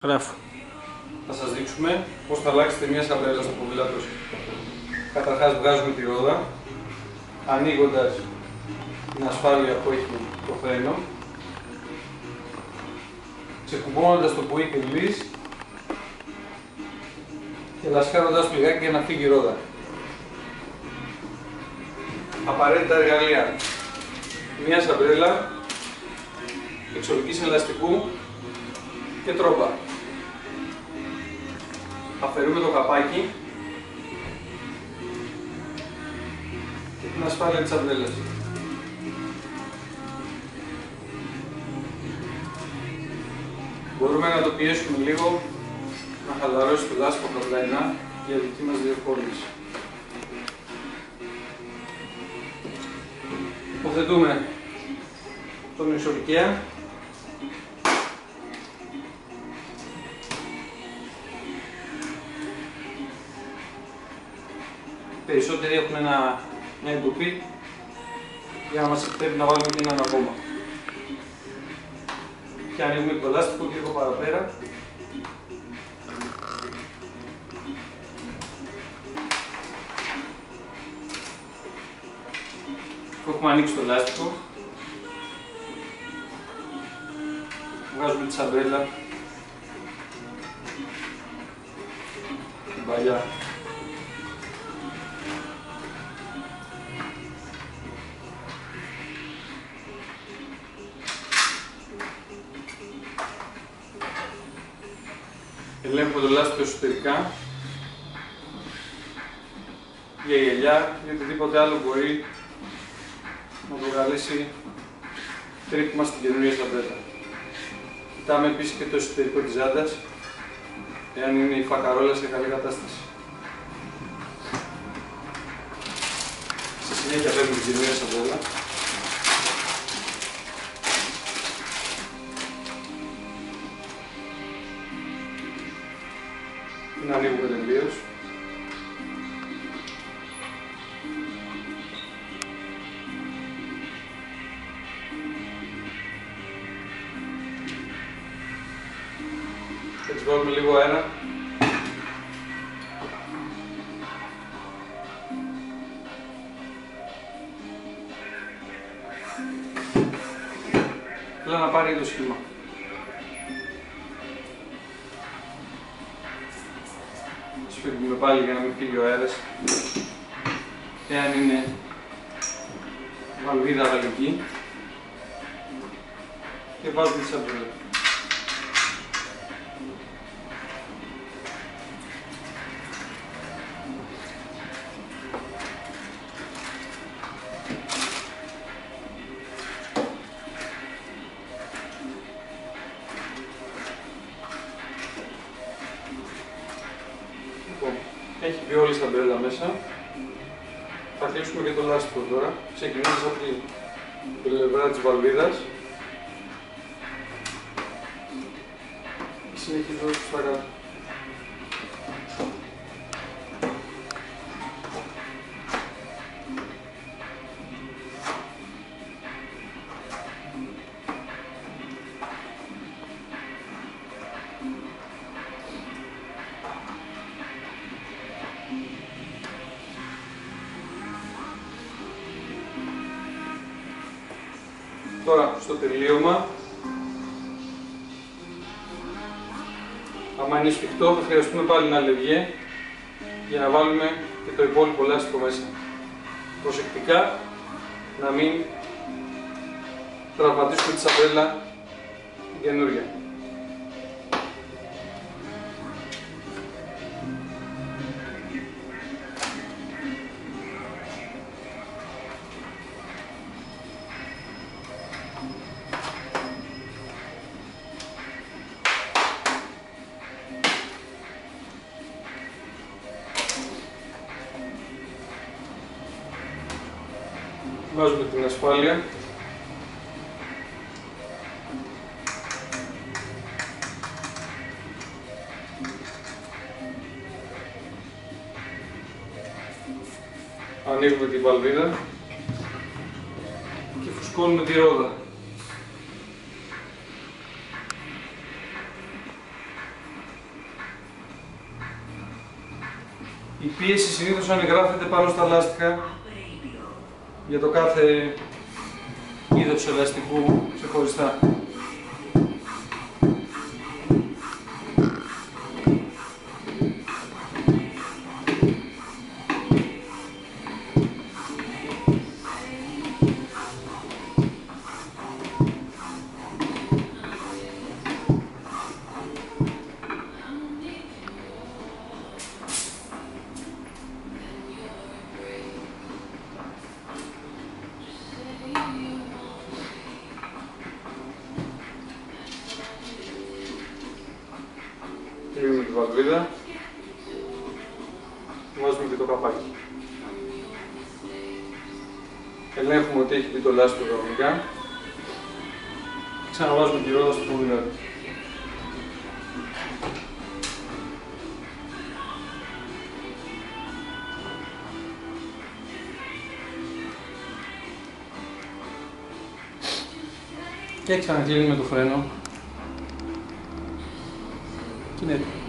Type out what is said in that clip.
Γράφω. Θα σας δείξουμε πώς θα αλλάξετε μια σαμπρέλα στο ποδήλατο σας. Καταρχάς βγάζουμε τη ρόδα, ανοίγοντας την ασφάλεια που έχει το φρένο, ξεκουμπώνοντας το πουί κρυβής και λασκάροντας το λιγάκι για να φύγει η ρόδα. Απαραίτητα εργαλεία. Μια σαμπρέλα, εξορκής ελαστικού και τρόμπα. Αφαιρούμε το καπάκι και την ασφάλεια της σαμπρέλας. Μπορούμε να το πιέσουμε λίγο να χαλαρώσει το λάστιχο από τα πλαϊνά για δική μας διευκόλυνση. Υποθετούμε τον ισορκέα. Περισσότεροι έχουν μια εντοπή για να μας επιτρέπει να βάλουμε και έναν ακόμα. Και ανοίγουμε το λάστιχο λίγο παραπέρα. Έχουμε ανοίξει το λάστιχο. Βγάζουμε τη σαμπρέλα. Την παλιά. Ελέγχουμε το λάστιχο εσωτερικά για γυαλιά ή οτιδήποτε άλλο μπορεί να προκαλέσει τρύπημα στην καινούργια σαμπρέλα. Κοιτάμε επίσης και το εσωτερικό της ζάντας, εάν είναι η φακαρόλα σε καλή κατάσταση. Στη συνέχεια παίρνουμε την καινούργια σαμπρέλα. Την ανοίγουμε τελείως. Έτσι βάλουμε λίγο αέρα. Θέλω να πάρει το σχήμα. Σφίγγουμε πάλι για να μην φύγει ο αέρας. Εάν είναι βαλβίδα γαλλική και βάζουμε τη σαμπρέλα. Έχει μπει όλη η σαμπρέλα μέσα. Θα κλείσουμε και το λάστιχο τώρα, ξεκινώντας από την πλευρά της βαλβίδας. Συνεχίζοντας προς τα κάτω. Τώρα, στο τελείωμα, άμα είναι σφιχτό, θα χρειαστούμε πάλι ένα λευγέ για να βάλουμε και το υπόλοιπο λάστιχο μέσα. Προσεκτικά, να μην τραυματίσουμε τη σαμπρέλα καινούρια. Βάζουμε την ασφάλεια. Ανοίγουμε την βαλβίδα και φουσκώνουμε τη ρόδα. Η πίεση συνήθως ανεγράφεται πάνω στα λάστιχα για το κάθε είδος ελαστικού ξεχωριστά. Κλείνουμε τη βαλβίδα, βάζουμε και το καπάκι. Ελέγχουμε ότι έχει μπει το λάστιχο κανονικά. Ξαναβάζουμε τη ρόδα στο ποδήλατο. Και ξανακλείνουμε το φρένο. Και είναι έτοιμο.